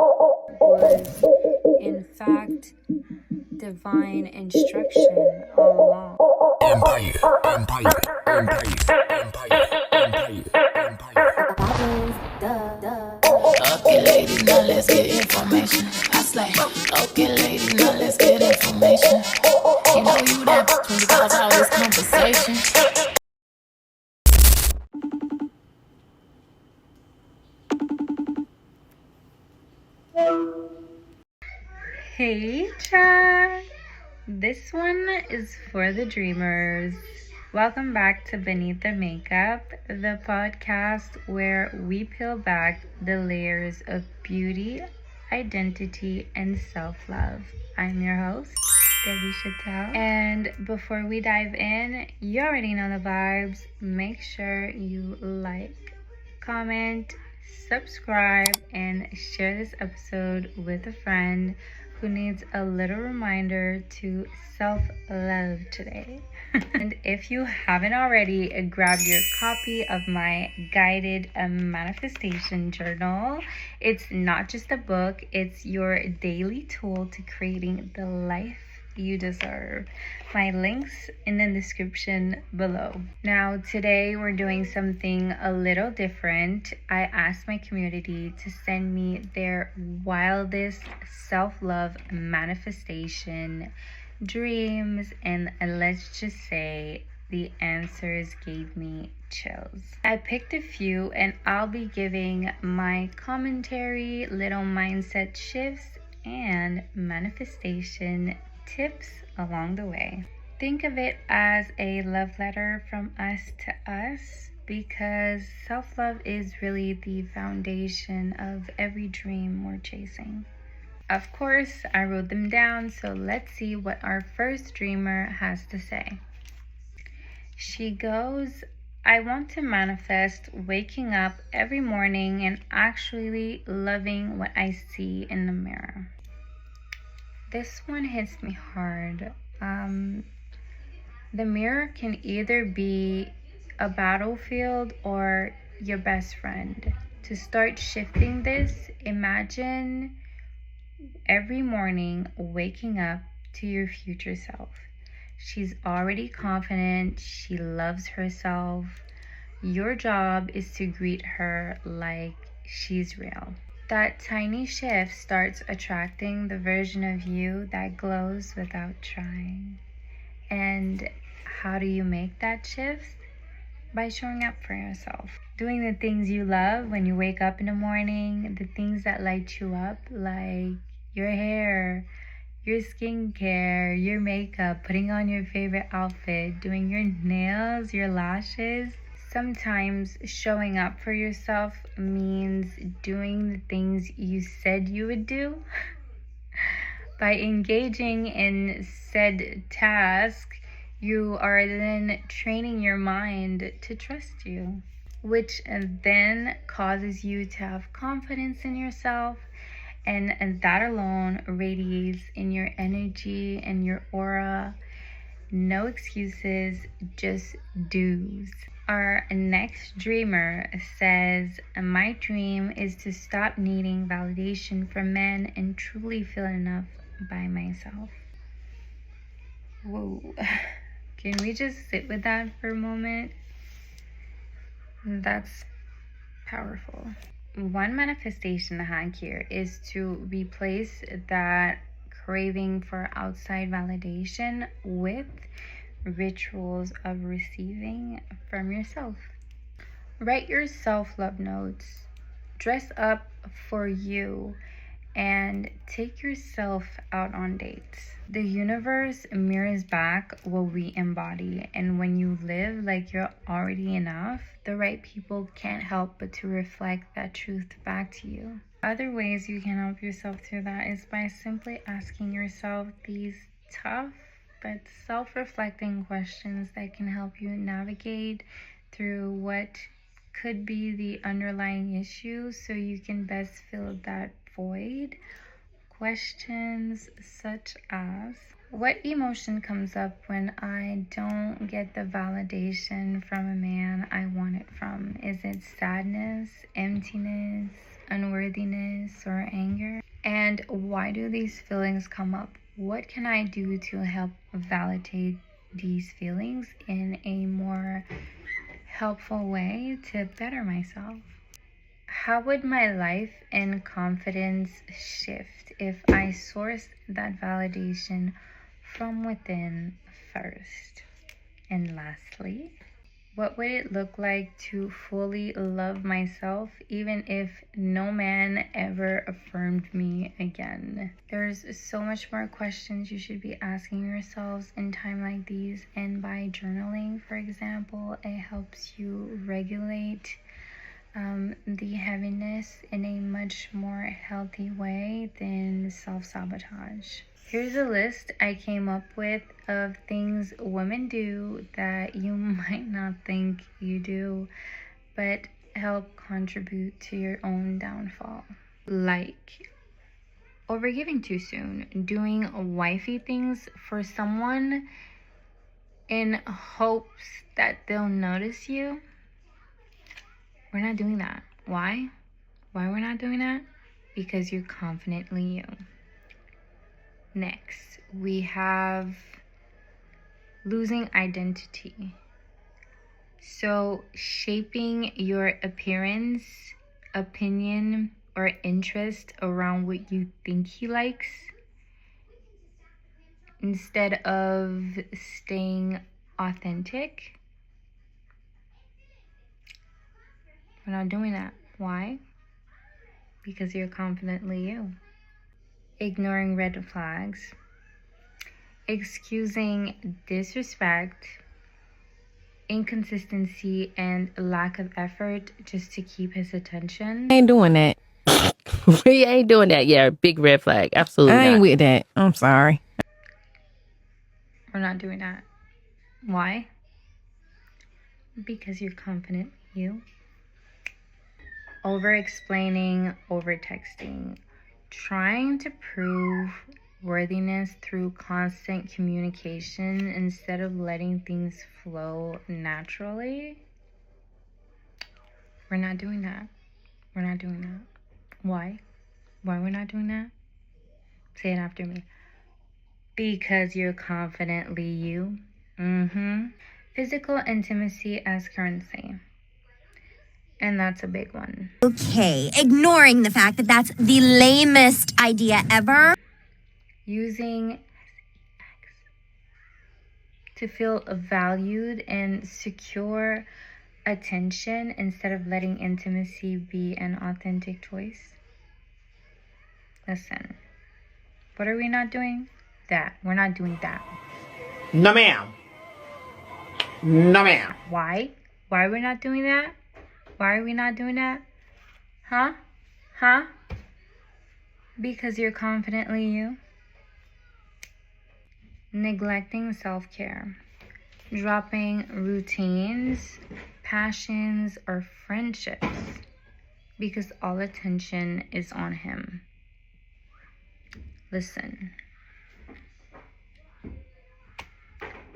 was, in fact, divine instruction all along. Empire. Okay, ladies, now let's get information. I slay. Okay, ladies, now let's get information. You know you that when you cause all this conversation. Hey, chat! This one is for the dreamers. Welcome back to Beneath the Makeup, the podcast where we peel back the layers of beauty, identity, and self-love. I'm your host, Debbie Chatel. And before we dive in, you already know the vibes. Make sure you like, comment, subscribe, and share this episode with a friend who needs a little reminder to self-love today. And if you haven't already, grab your copy of my guided manifestation journal. It's not just a book, it's your daily tool to creating the life you deserve. My links in the description below. Now, today we're doing something a little different. I asked my community to send me their wildest self-love manifestation dreams, and let's just say the answers gave me chills. I picked a few and I'll be giving my commentary, little mindset shifts, and manifestation tips along the way. Think of it as a love letter from us to us, because self-love is really the foundation of every dream we're chasing. Of course, I wrote them down, so let's see what our first dreamer has to say. She goes, I want to manifest waking up every morning and actually loving what I see in the mirror. This one hits me hard. The mirror can either be a battlefield or your best friend. To start shifting this, imagine every morning waking up to your future self. She's already confident. She loves herself. Your job is to greet her like she's real. That tiny shift starts attracting the version of you that glows without trying. And how do you make that shift? By showing up for yourself. Doing the things you love when you wake up in the morning, the things that light you up, like your hair, your skincare, your makeup, putting on your favorite outfit, doing your nails, your lashes. Sometimes showing up for yourself means doing the things you said you would do. By engaging in said task, you are then training your mind to trust you, which then causes you to have confidence in yourself, and that alone radiates in your energy and your aura. No excuses, just do's. Our next dreamer says, my dream is to stop needing validation from men and truly feel enough by myself. Whoa. Can we just sit with that for a moment? That's powerful. One manifestation hack here is to replace that craving for outside validation with rituals of receiving from yourself. Write your self-love notes. Dress up for you and take yourself out on dates. The universe mirrors back what we embody, and when you live like you're already enough, the right people can't help but to reflect that truth back to you. Other ways you can help yourself through that is by simply asking yourself these tough but self-reflecting questions that can help you navigate through what could be the underlying issue so you can best fill that void. Questions such as, what emotion comes up when I don't get the validation from a man I want it from? Is it sadness, emptiness, unworthiness, or anger? And why do these feelings come up? What can I do to help validate these feelings in a more helpful way to better myself? How would my life and confidence shift if I sourced that validation from within first? And lastly, what would it look like to fully love myself even if no man ever affirmed me again? There's so much more questions you should be asking yourselves in time like these, and by journaling, for example, it helps you regulate the heaviness in a much more healthy way than self-sabotage. Here's a list I came up with of things women do that you might not think you do, but help contribute to your own downfall. Like overgiving too soon, doing wifey things for someone in hopes that they'll notice you. We're not doing that. Why? Why we're not doing that? Because you're confidently you. Next, we have losing identity. So, shaping your appearance, opinion, or interest around what you think he likes instead of staying authentic. We're not doing that. Why? Because you're confidently you. Ignoring red flags. Excusing disrespect, inconsistency, and lack of effort just to keep his attention. Ain't doing that. We ain't doing that. Yeah, big red flag. Absolutely I ain't not. with that. I'm sorry. We're not doing that. Why? Because you're confident you. Over explaining, over texting, trying to prove worthiness through constant communication instead of letting things flow naturally. We're not doing that. We're not doing that. Why? Why we're not doing that? Say it after me. Because you're confidently you. Physical intimacy as currency. And that's a big one. Okay, ignoring the fact that that's the lamest idea ever. Using to feel valued and secure attention instead of letting intimacy be an authentic choice. Listen, what are we not doing? That. We're not doing that. No, ma'am. No, ma'am. Why? Why are we not doing that? Why are we not doing that? Huh? Because you're confidently you. Neglecting self-care. Dropping routines, passions, or friendships because all attention is on him. Listen.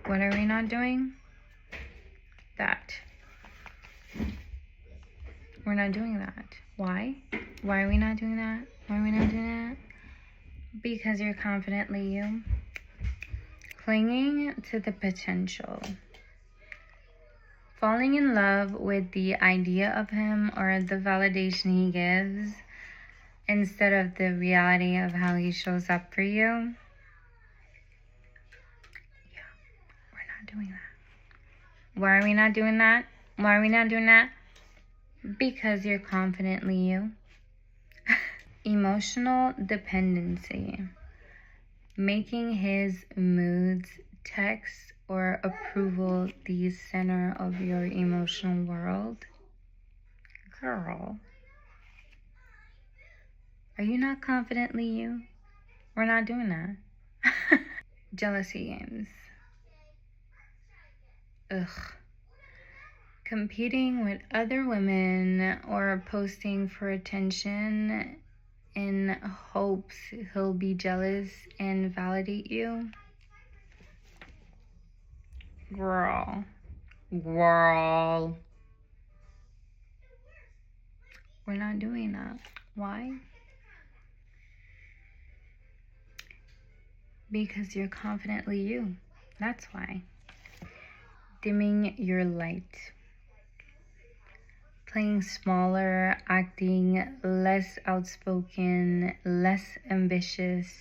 What are we not doing? That. We're not doing that. Why? Why are we not doing that? Why are we not doing that? Because you're confidently you. Clinging to the potential. Falling in love with the idea of him or the validation he gives instead of the reality of how he shows up for you. Yeah, we're not doing that. Why are we not doing that? Why are we not doing that? Because you're confidently you. Emotional dependency. Making his moods, texts, or approval the center of your emotional world. Girl, are you not confidently you? We're not doing that. Jealousy games. Ugh. Competing with other women or posting for attention in hopes he'll be jealous and validate you. Girl. We're not doing that. Why? Because you're confidently you. That's why. Dimming your light. Playing smaller, acting less outspoken, less ambitious,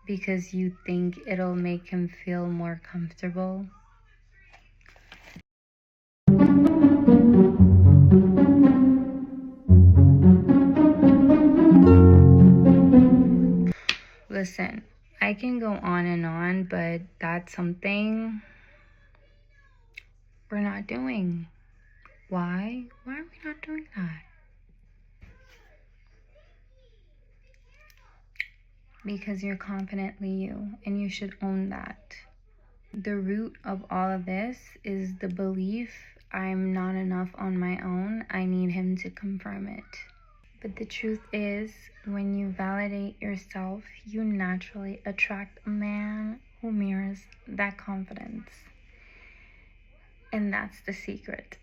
because you think it'll make him feel more comfortable. Listen, I can go on and on, but that's something we're not doing. Why? Why are we not doing that? Because you're confidently you, and you should own that. The root of all of this is the belief I'm not enough on my own. I need him to confirm it. But the truth is, when you validate yourself, you naturally attract a man who mirrors that confidence. And that's the secret.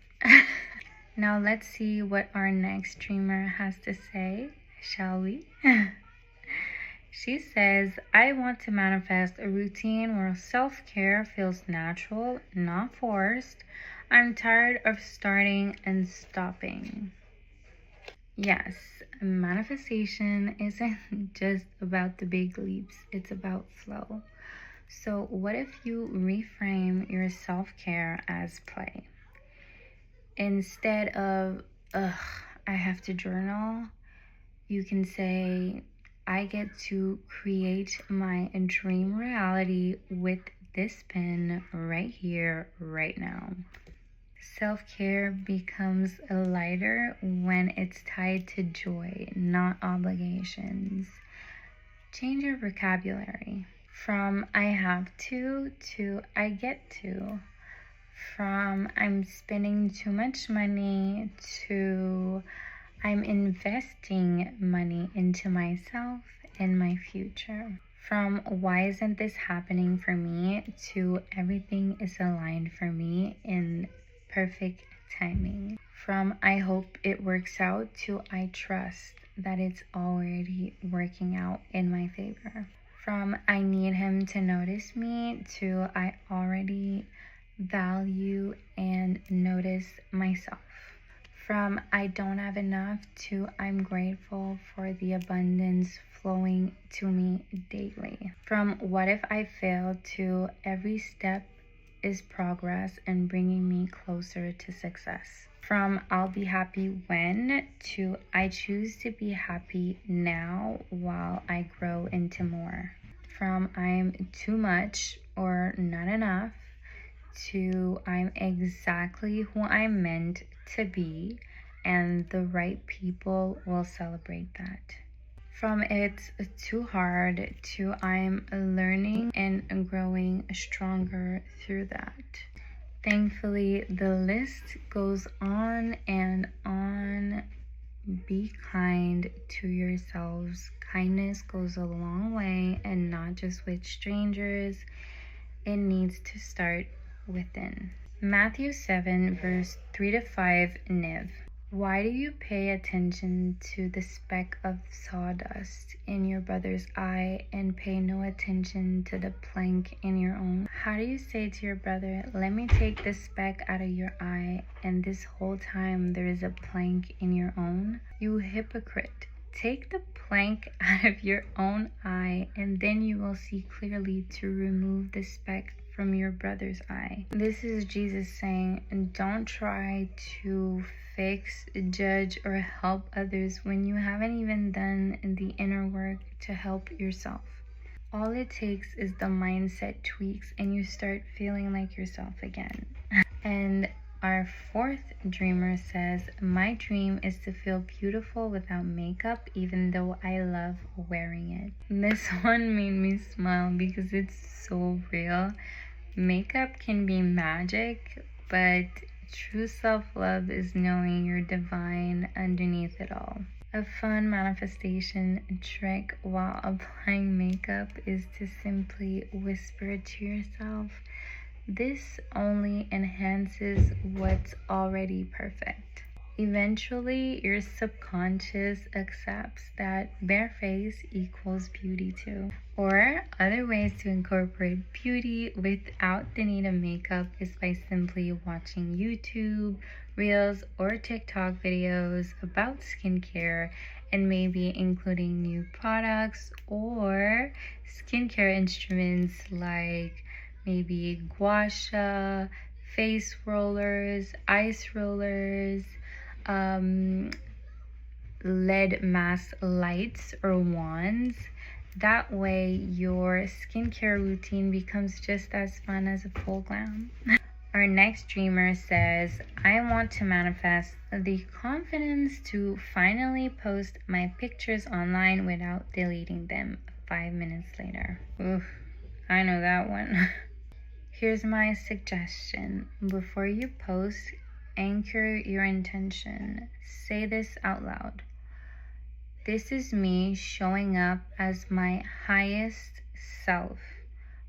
Now let's see what our next dreamer has to say, shall we? She says, I want to manifest a routine where self-care feels natural, not forced. I'm tired of starting and stopping. Yes, manifestation isn't just about the big leaps, it's about flow. So what if you reframe your self-care as play? Instead of, I have to journal, you can say, I get to create my dream reality with this pen right here, right now. Self-care becomes lighter when it's tied to joy, not obligations. Change your vocabulary from I have to I get to. From I'm spending too much money to I'm investing money into myself and my future. From why isn't this happening for me to everything is aligned for me in perfect timing. From I hope it works out to I trust that it's already working out in my favor. From I need him to notice me to I already value and notice myself. From I don't have enough to I'm grateful for the abundance flowing to me daily. From what if I fail to every step is progress and bringing me closer to success. From I'll be happy when to I choose to be happy now while I grow into more. From I'm too much or not enough to I'm exactly who I'm meant to be and the right people will celebrate that. From it's too hard to I'm learning and growing stronger through that. Thankfully, the list goes on and on. Be kind to yourselves. Kindness goes a long way, and not just with strangers. It needs to start within. Matthew 7 verse 3-5 Niv. Why do you pay attention to the speck of sawdust in your brother's eye and pay no attention to the plank in your own? How do you say to your brother, let me take this speck out of your eye, and this whole time there is a plank in your own? You hypocrite. Take the plank out of your own eye, and then you will see clearly to remove the speck from your brother's eye. This is Jesus saying, don't try to fix, judge, or help others when you haven't even done the inner work to help yourself. All it takes is the mindset tweaks and you start feeling like yourself again. And our fourth dreamer says, my dream is to feel beautiful without makeup, even though I love wearing it. This one made me smile because it's so real. Makeup can be magic, but true self-love is knowing you're divine underneath it all. A fun manifestation trick while applying makeup is to simply whisper to yourself, this only enhances what's already perfect. Eventually, your subconscious accepts that bare face equals beauty too. Or other ways to incorporate beauty without the need of makeup is by simply watching YouTube, Reels, or TikTok videos about skincare and maybe including new products or skincare instruments like maybe gua sha, face rollers, ice rollers, LED mask lights or wands. That way your skincare routine becomes just as fun as a full glam. Our next dreamer says, I want to manifest the confidence to finally post my pictures online without deleting them 5 minutes later. Oof, I know that one. Here's my suggestion. Before you post, anchor your intention. Say this out loud. This is me showing up as my highest self.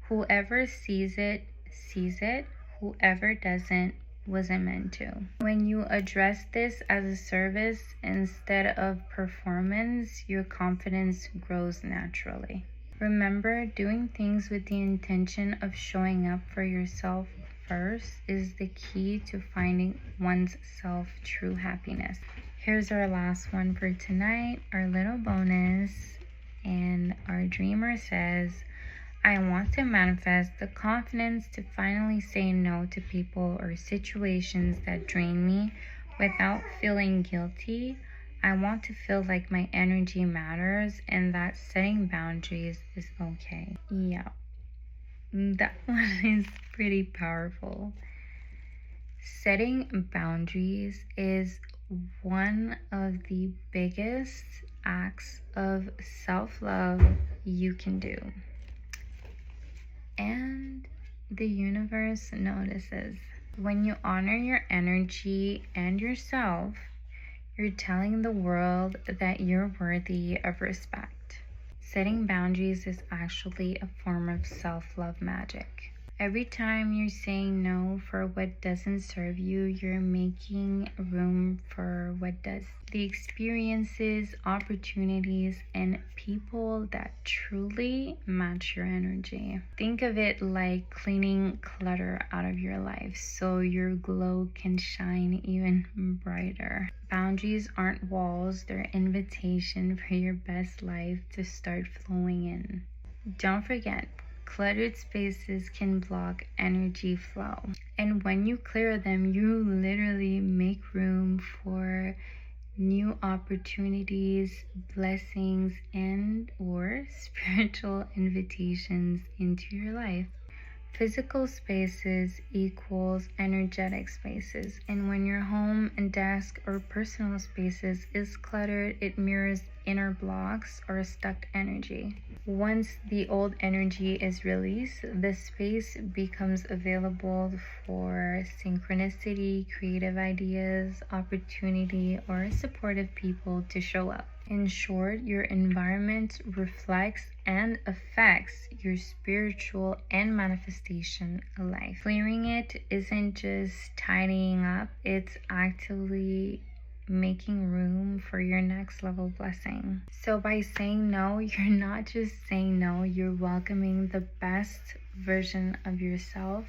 Whoever sees it, sees it. Whoever doesn't, wasn't meant to. When you address this as a service instead of performance, your confidence grows naturally. Remember, doing things with the intention of showing up for yourself first is the key to finding one's self true happiness. Here's our last one for tonight, our little bonus. And our dreamer says, I want to manifest the confidence to finally say no to people or situations that drain me without feeling guilty. I want to feel like my energy matters and that setting boundaries is okay. Yeah, that one is pretty powerful. Setting boundaries is one of the biggest acts of self-love you can do. And the universe notices. When you honor your energy and yourself, you're telling the world that you're worthy of respect. Setting boundaries is actually a form of self-love magic. Every time you're saying no for what doesn't serve you, you're making room for what does. The experiences, opportunities, and people that truly match your energy. Think of it like cleaning clutter out of your life so your glow can shine even brighter. Boundaries aren't walls, they're invitation for your best life to start flowing in. Don't forget, cluttered spaces can block energy flow. And when you clear them, you literally make room for new opportunities, blessings, and or spiritual invitations into your life. Physical spaces equals energetic spaces, and when your home and desk or personal spaces is cluttered, it mirrors inner blocks or stuck energy. Once the old energy is released, the space becomes available for synchronicity, creative ideas, opportunity, or supportive people to show up. In short, your environment reflects and affects your spiritual and manifestation life. Clearing it isn't just tidying up, it's actively making room for your next level blessing. So by saying no, you're not just saying no, you're welcoming the best version of yourself,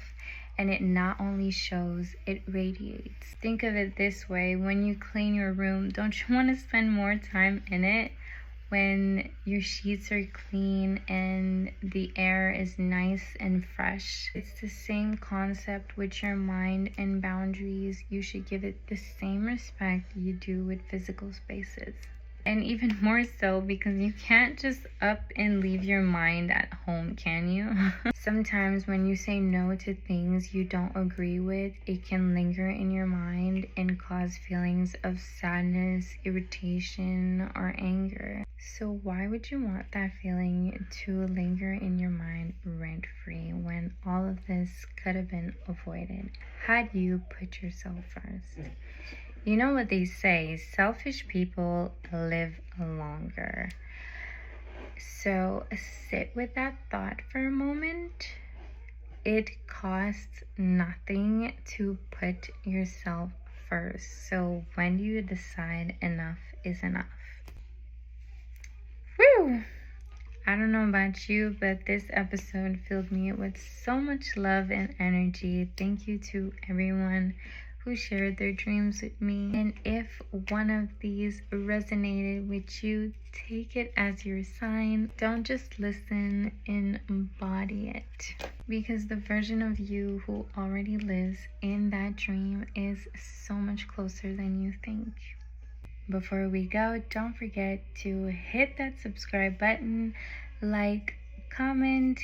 and it not only shows, it radiates. Think of it this way: when you clean your room, don't you want to spend more time in it? When your sheets are clean and the air is nice and fresh. It's the same concept with your mind and boundaries. You should give it the same respect you do with physical spaces. And even more so, because you can't just up and leave your mind at home, can you? Sometimes when you say no to things you don't agree with, it can linger in your mind and cause feelings of sadness, irritation, or anger. So why would you want that feeling to linger in your mind rent-free when all of this could have been avoided had you put yourself first? You know what they say, selfish people live longer. So sit with that thought for a moment. It costs nothing to put yourself first. So when do you decide enough is enough? Whew! I don't know about you, but this episode filled me with so much love and energy. Thank you to everyone who shared their dreams with me. And if one of these resonated with you, take it as your sign. Don't just listen, embody it. Because the version of you who already lives in that dream is so much closer than you think. Before we go, don't forget to hit that subscribe button, like, comment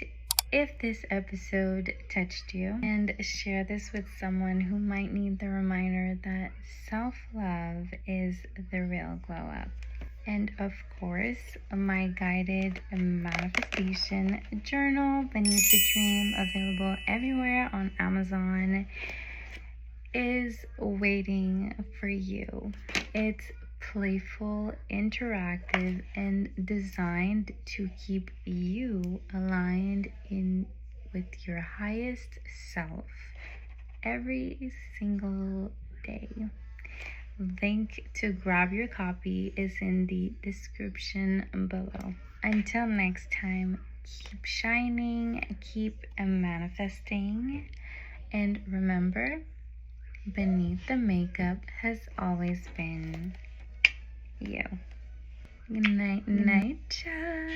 if this episode touched you, and share this with someone who might need the reminder that self-love is the real glow up. And of course, my guided manifestation journal, Beneath the Dream, available everywhere on Amazon, is waiting for you. It's playful, interactive, and designed to keep you aligned with your highest self every single day. Link to grab your copy is in the description below. Until next time, keep shining, keep manifesting, and remember, beneath the makeup has always been you. Good night, night, chat.